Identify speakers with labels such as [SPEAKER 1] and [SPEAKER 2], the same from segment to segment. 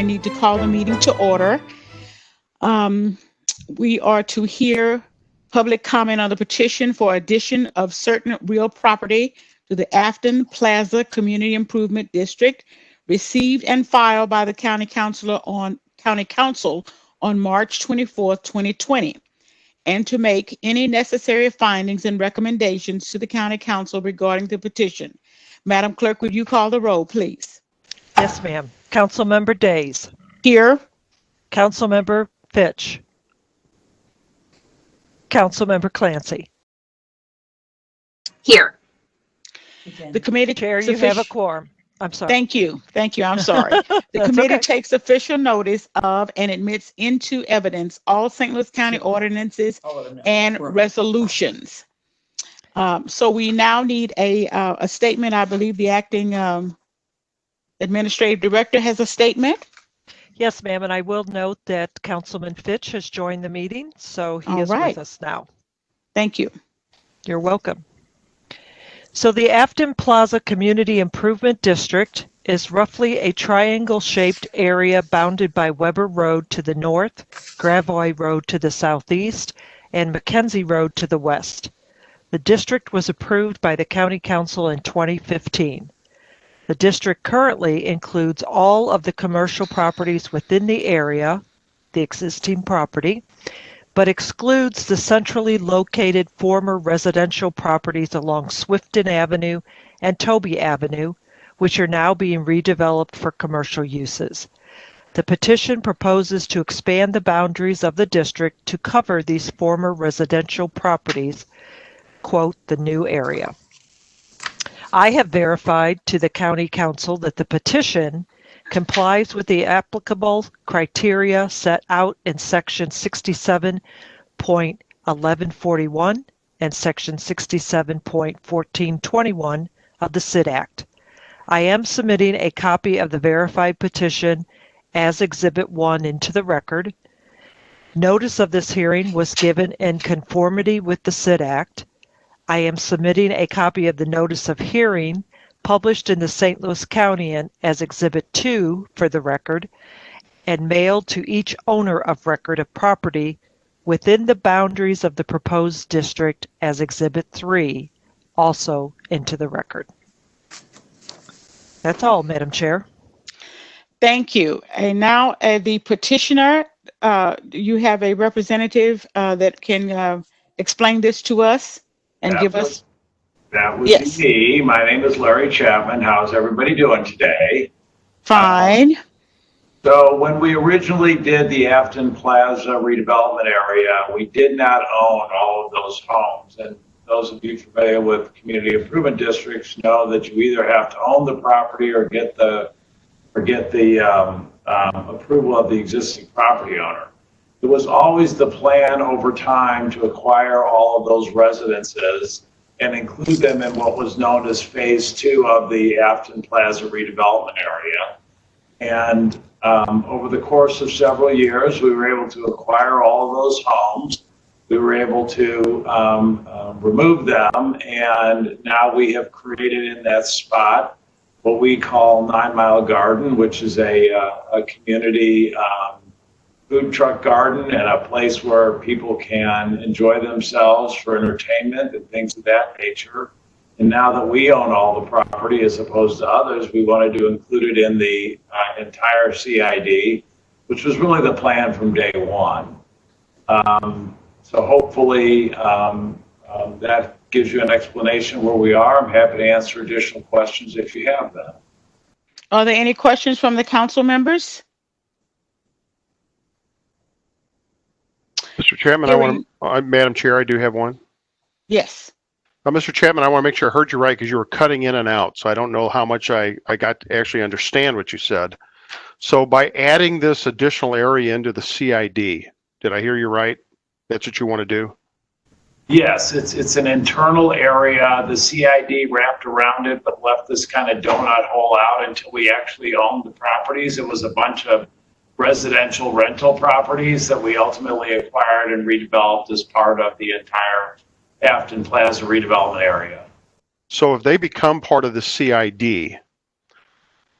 [SPEAKER 1] I need to call the meeting to order. We are to hear public comment on the petition for addition of certain real property to the Afton Plaza Community Improvement District, received and filed by the County Council on March 24, 2020, and to make any necessary findings and recommendations to the County Council regarding the petition. Madam Clerk, would you call the roll, please?
[SPEAKER 2] Yes, ma'am. Councilmember Days.
[SPEAKER 1] Here.
[SPEAKER 2] Councilmember Fitch. Councilmember Clancy.
[SPEAKER 3] Here.
[SPEAKER 1] The committee
[SPEAKER 2] Chair, you have a quorum. I'm sorry.
[SPEAKER 1] Thank you. I'm sorry. The committee takes official notice of and admits into evidence all St. Louis County ordinances and resolutions. So we now need a statement. I believe the acting administrative director has a statement.
[SPEAKER 2] Yes, ma'am, and I will note that Councilman Fitch has joined the meeting, so he is with us now.
[SPEAKER 1] Thank you.
[SPEAKER 2] You're welcome. So the Afton Plaza Community Improvement District is roughly a triangle-shaped area bounded by Weber Road to the north, Gravois Road to the southeast, and Mackenzie Road to the west. The district was approved by the County Council in 2015. The district currently includes all of the commercial properties within the area, the existing property, but excludes the centrally located former residential properties along Swifton Avenue and Toby Avenue, which are now being redeveloped for commercial uses. The petition proposes to expand the boundaries of the district to cover these former residential properties, quote, the new area. I have verified to the County Council that the petition complies with the applicable criteria set out in Section 67.1141 and Section 67.1421 of the CID Act. I am submitting a copy of the verified petition as Exhibit 1 into the record. Notice of this hearing was given in conformity with the CID Act. I am submitting a copy of the notice of hearing published in the St. Louis County as Exhibit 2 for the record and mailed to each owner of record of property within the boundaries of the proposed district as Exhibit 3, also into the record. That's all, Madam Chair.
[SPEAKER 1] Thank you. And now the petitioner, you have a representative that can explain this to us and give us.
[SPEAKER 4] That would be me. My name is Larry Chapman. How's everybody doing today?
[SPEAKER 1] Fine.
[SPEAKER 4] So when we originally did the Afton Plaza redevelopment area, we did not own all of those homes. And those of you familiar with community improvement districts know that you either have to own the property or get the approval of the existing property owner. It was always the plan over time to acquire all of those residences and include them in what was known as phase 2 of the Afton Plaza redevelopment area. And over the course of several years, we were able to acquire all of those homes. We were able to remove them, and now we have created in that spot what we call 9 Mile Garden, which is a community food truck garden and a place where people can enjoy themselves for entertainment and things of that nature. And now that we own all the property as opposed to others, we wanted to include it in the entire CID, which was really the plan from day one. So hopefully that gives you an explanation where we are. I'm happy to answer additional questions if you have them.
[SPEAKER 1] Are there any questions from the council members?
[SPEAKER 5] Mr. Chapman, Madam Chair, I do have one.
[SPEAKER 1] Yes.
[SPEAKER 5] Mr. Chapman, I want to make sure I heard you right because you were cutting in and out, so I don't know how much I got to actually understand what you said. So by adding this additional area into the CID, did I hear you right? That's what you want to do?
[SPEAKER 4] Yes, it's an internal area. The CID wrapped around it, but left this kind of donut hole out until we actually owned the properties. It was a bunch of residential rental properties that we ultimately acquired and redeveloped as part of the entire Afton Plaza redevelopment area.
[SPEAKER 5] So if they become part of the CID,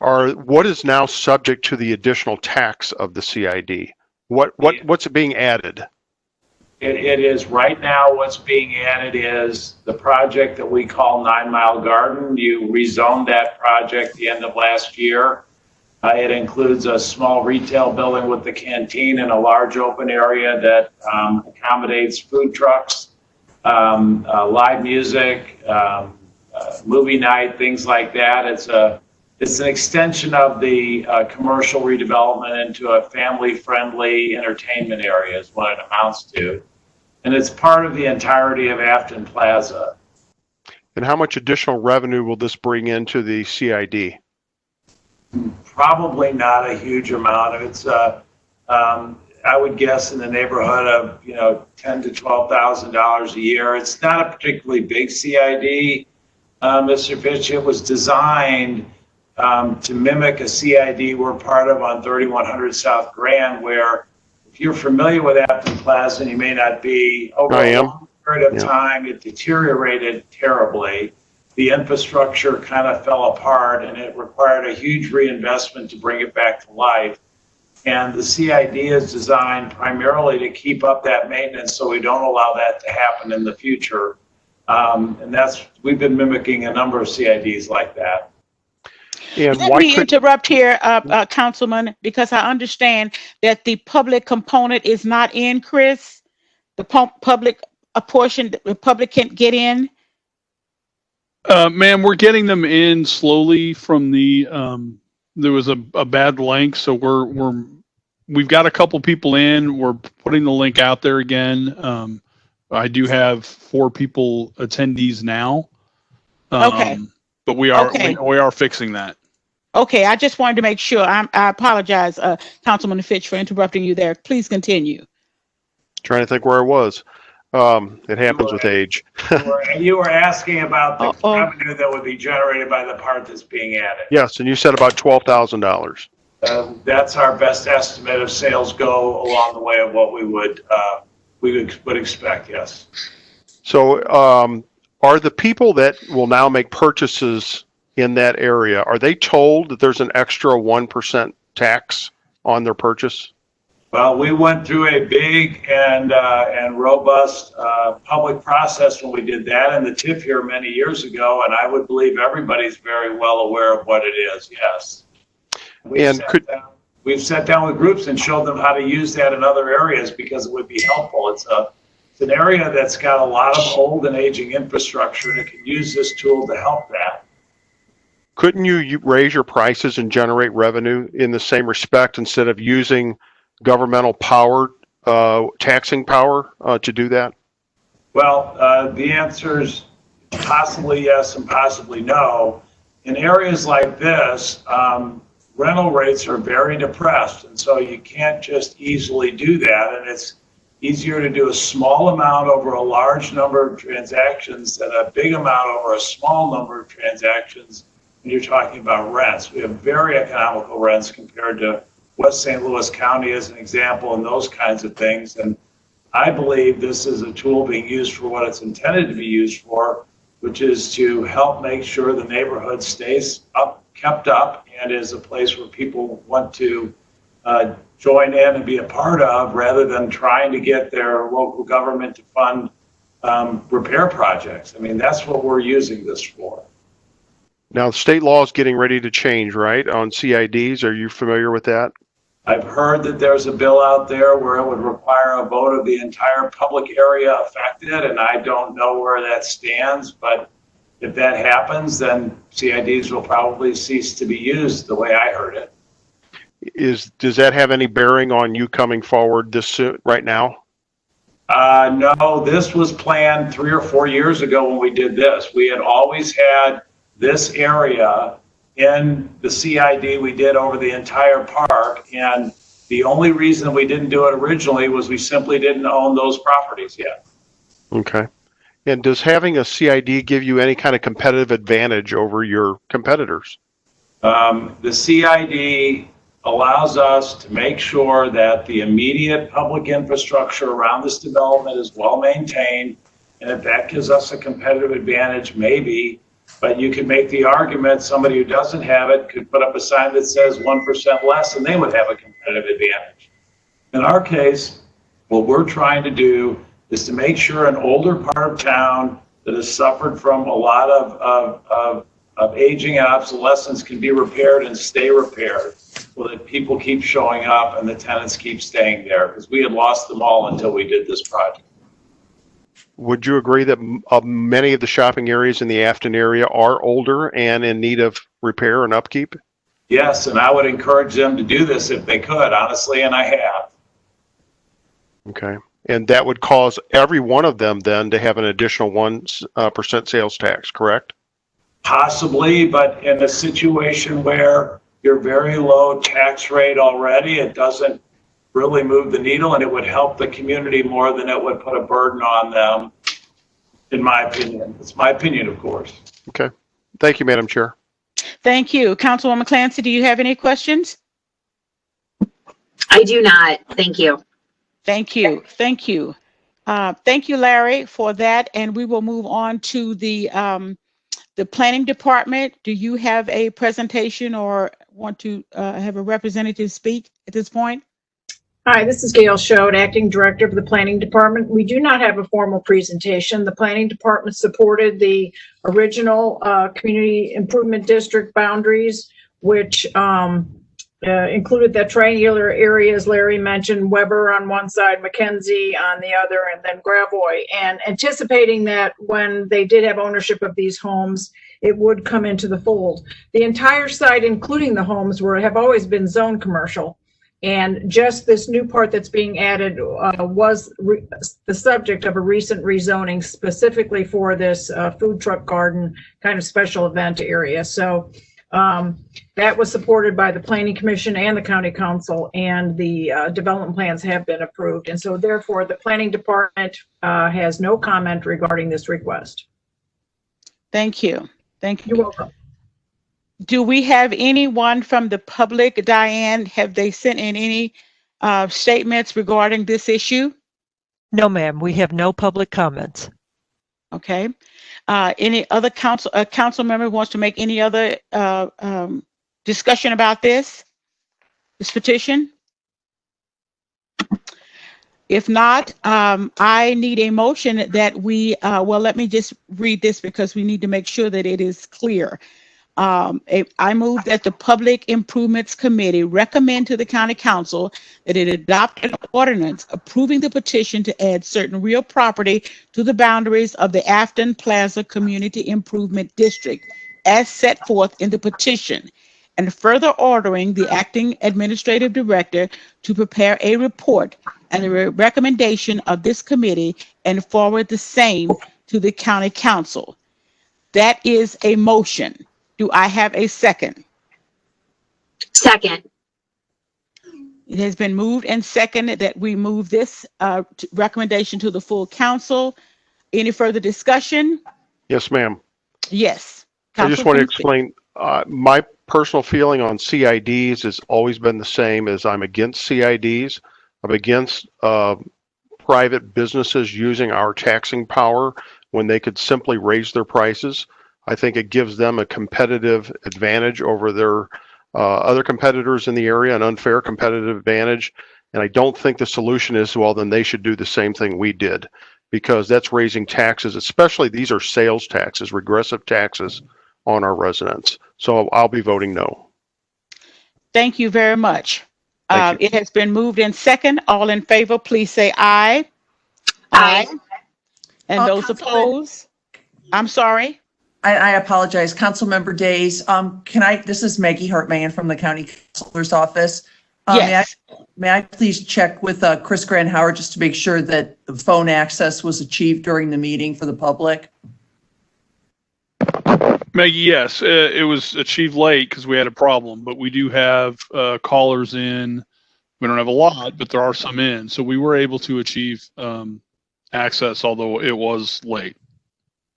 [SPEAKER 5] what is now subject to the additional tax of the CID? What's being added?
[SPEAKER 4] It is right now what's being added is the project that we call 9 Mile Garden. You rezoned that project the end of last year. It includes a small retail building with the canteen and a large open area that accommodates food trucks, live music, movie night, things like that. It's an extension of the commercial redevelopment into a family-friendly entertainment area is what it amounts to. And it's part of the entirety of Afton Plaza.
[SPEAKER 5] And how much additional revenue will this bring into the CID?
[SPEAKER 4] Probably not a huge amount. It's I would guess in the neighborhood of $10,000 to $12,000 a year. It's not a particularly big CID, Mr. Fitch. It was designed to mimic a CID we're part of on 3100 South Grand, where if you're familiar with Afton Plaza, and you may not be, over a long period of time, it deteriorated terribly. The infrastructure kind of fell apart, and it required a huge reinvestment to bring it back to life. And the CID is designed primarily to keep up that maintenance so we don't allow that to happen in the future. And we've been mimicking a number of CIDs like that.
[SPEAKER 5] And
[SPEAKER 1] let me interrupt here, Councilman, because I understand that the public component is not in, Chris. The public, a portion, the public can't get in.
[SPEAKER 3] Ma'am, we're getting them in slowly from the, there was a bad link. So we've got a couple people in, we're putting the link out there again. I do have 4 people attendees now.
[SPEAKER 1] Okay.
[SPEAKER 3] But we are fixing that.
[SPEAKER 1] Okay, I just wanted to make sure. I apologize, Councilman Fitch, for interrupting you there. Please continue.
[SPEAKER 5] Trying to think where I was. It happens with age.
[SPEAKER 4] You were asking about the revenue that would be generated by the part that's being added.
[SPEAKER 5] Yes, and you said about $12,000.
[SPEAKER 4] That's our best estimate of sales go along the way of what we would expect. Yes.
[SPEAKER 5] So, are the people that will now make purchases in that area, are they told that there's an extra 1% tax on their purchase?
[SPEAKER 4] Well, we went through a big and robust public process when we did that in the TIF here many years ago, and I would believe everybody's very well aware of what it is. Yes. We've sat down with groups and showed them how to use that in other areas because it would be helpful. It's an area that's got a lot of old and aging infrastructure, and it can use this tool to help that.
[SPEAKER 5] Couldn't you raise your prices and generate revenue in the same respect instead of using governmental power, taxing power to do that?
[SPEAKER 4] Well, the answer is possibly yes and possibly no. In areas like this, rental rates are very depressed, and so you can't just easily do that, and it's easier to do a small amount over a large number of transactions than a big amount over a small number of transactions when you're talking about rents. We have very economical rents compared to West St. Louis County as an example, and those kinds of things. And I believe this is a tool being used for what it's intended to be used for, which is to help make sure the neighborhood stays kept up and is a place where people want to join in and be a part of, rather than trying to get their local government to fund repair projects. I mean, that's what we're using this for.
[SPEAKER 5] Now, state law is getting ready to change, right, on CIDs. Are you familiar with that?
[SPEAKER 4] I've heard that there's a bill out there where it would require a vote of the entire public area affected, and I don't know where that stands, but if that happens, then CIDs will probably cease to be used the way I heard it.
[SPEAKER 5] Does that have any bearing on you coming forward this soon, right now?
[SPEAKER 4] No, this was planned 3 or 4 years ago when we did this. We had always had this area in the CID we did over the entire park, and the only reason we didn't do it originally was we simply didn't own those properties yet.
[SPEAKER 5] Okay. And does having a CID give you any kind of competitive advantage over your competitors?
[SPEAKER 4] The CID allows us to make sure that the immediate public infrastructure around this development is well maintained, and if that gives us a competitive advantage, maybe. But you could make the argument somebody who doesn't have it could put up a sign that says 1% less and they would have a competitive advantage. In our case, what we're trying to do is to make sure an older part of town that has suffered from a lot of aging and obsolescence can be repaired and stay repaired so that people keep showing up and the tenants keep staying there, because we had lost them all until we did this project.
[SPEAKER 5] Would you agree that many of the shopping areas in the Afton area are older and in need of repair and upkeep?
[SPEAKER 4] Yes, and I would encourage them to do this if they could, honestly, and I have.
[SPEAKER 5] Okay. And that would cause every one of them then to have an additional 1% sales tax, correct?
[SPEAKER 4] Possibly, but in a situation where you're very low tax rate already, it doesn't really move the needle, and it would help the community more than it would put a burden on them, in my opinion. It's my opinion, of course.
[SPEAKER 5] Okay. Thank you, Madam Chair.
[SPEAKER 1] Thank you. Councilwoman Clancy, do you have any questions?
[SPEAKER 6] I do not. Thank you.
[SPEAKER 1] Thank you. Thank you. Thank you, Larry, for that. And we will move on to the planning department. Do you have a presentation or want to have a representative speak at this point?
[SPEAKER 7] Hi, this is Gail Schode, Acting Director of the Planning Department. We do not have a formal presentation. The Planning Department supported the original Community Improvement District boundaries, which included that triangular area, as Larry mentioned, Weber on one side, Mackenzie on the other, and then Gravois. And anticipating that when they did have ownership of these homes, it would come into the fold. The entire site, including the homes, have always been zone commercial. And just this new part that's being added was the subject of a recent rezoning specifically for this food truck garden kind of special event area. So that was supported by the Planning Commission and the County Council, and the development plans have been approved. And so therefore the Planning Department has no comment regarding this request.
[SPEAKER 1] Thank you. Thank you.
[SPEAKER 7] You're welcome.
[SPEAKER 1] Do we have anyone from the public, Diane? Have they sent in any statements regarding this issue?
[SPEAKER 2] No, ma'am. We have no public comments.
[SPEAKER 1] Okay. Any other council member wants to make any other discussion about this petition? If not, I need a motion that we, well, let me just read this because we need to make sure that it is clear. I move that the Public Improvements Committee recommend to the County Council that it adopt an ordinance approving the petition to add certain real property to the boundaries of the Afton Plaza Community Improvement District as set forth in the petition, and further ordering the acting administrative director to prepare a report and the recommendation of this committee and forward the same to the County Council. That is a motion. Do I have a second?
[SPEAKER 6] Second.
[SPEAKER 1] It has been moved and seconded that we move this recommendation to the full council. Any further discussion?
[SPEAKER 5] Yes, ma'am.
[SPEAKER 1] Yes.
[SPEAKER 5] I just want to explain my personal feeling on CIDs has always been the same as I'm against CIDs. I'm against private businesses using our taxing power when they could simply raise their prices. I think it gives them a competitive advantage over their other competitors in the area, an unfair competitive advantage. And I don't think the solution is, well, then they should do the same thing we did, because that's raising taxes, especially these are sales taxes, regressive taxes on our residents. So I'll be voting no.
[SPEAKER 1] Thank you very much.
[SPEAKER 5] Thank you.
[SPEAKER 1] It has been moved in second. All in favor, please say aye.
[SPEAKER 6] Aye.
[SPEAKER 1] And those opposed? I'm sorry.
[SPEAKER 8] I apologize, Councilmember Days. This is Maggie Hartman from the County Councilor's Office.
[SPEAKER 1] Yes.
[SPEAKER 8] May I please check with Chris Grant Howard just to make sure that the phone access was achieved during the meeting for the public?
[SPEAKER 3] Maggie, yes, it was achieved late because we had a problem, but we do have callers in. We don't have a lot, but there are some in. So we were able to achieve access, although it was late.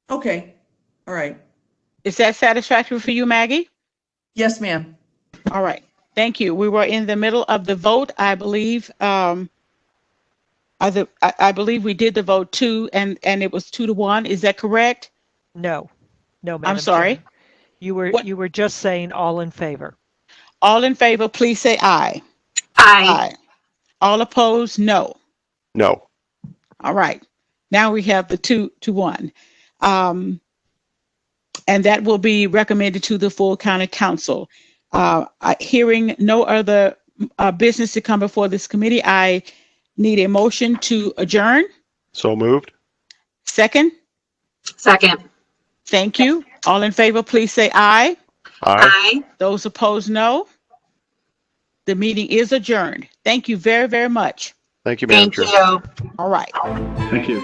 [SPEAKER 8] Okay. All right.
[SPEAKER 1] Is that satisfactory for you, Maggie?
[SPEAKER 8] Yes, ma'am.
[SPEAKER 1] All right. Thank you. We were in the middle of the vote, I believe. I believe we did the vote too, and it was 2-1. Is that correct?
[SPEAKER 2] No. No, Madam
[SPEAKER 1] I'm sorry.
[SPEAKER 2] Chair. You were just saying all in favor.
[SPEAKER 1] All in favor, please say aye.
[SPEAKER 6] Aye.
[SPEAKER 1] All opposed, no.
[SPEAKER 5] No.
[SPEAKER 1] All right. Now we have the 2-1. And that will be recommended to the full county council. Hearing no other business to come before this committee, I need a motion to adjourn.
[SPEAKER 5] So moved.
[SPEAKER 1] Second.
[SPEAKER 6] Second.
[SPEAKER 1] Thank you. All in favor, please say aye.
[SPEAKER 5] Aye.
[SPEAKER 6] Aye.
[SPEAKER 1] Those opposed, no. The meeting is adjourned. Thank you very, very much.
[SPEAKER 5] Thank you, Madam
[SPEAKER 6] Thank
[SPEAKER 5] Chair.
[SPEAKER 6] you.
[SPEAKER 1] All right.
[SPEAKER 3] Thank you.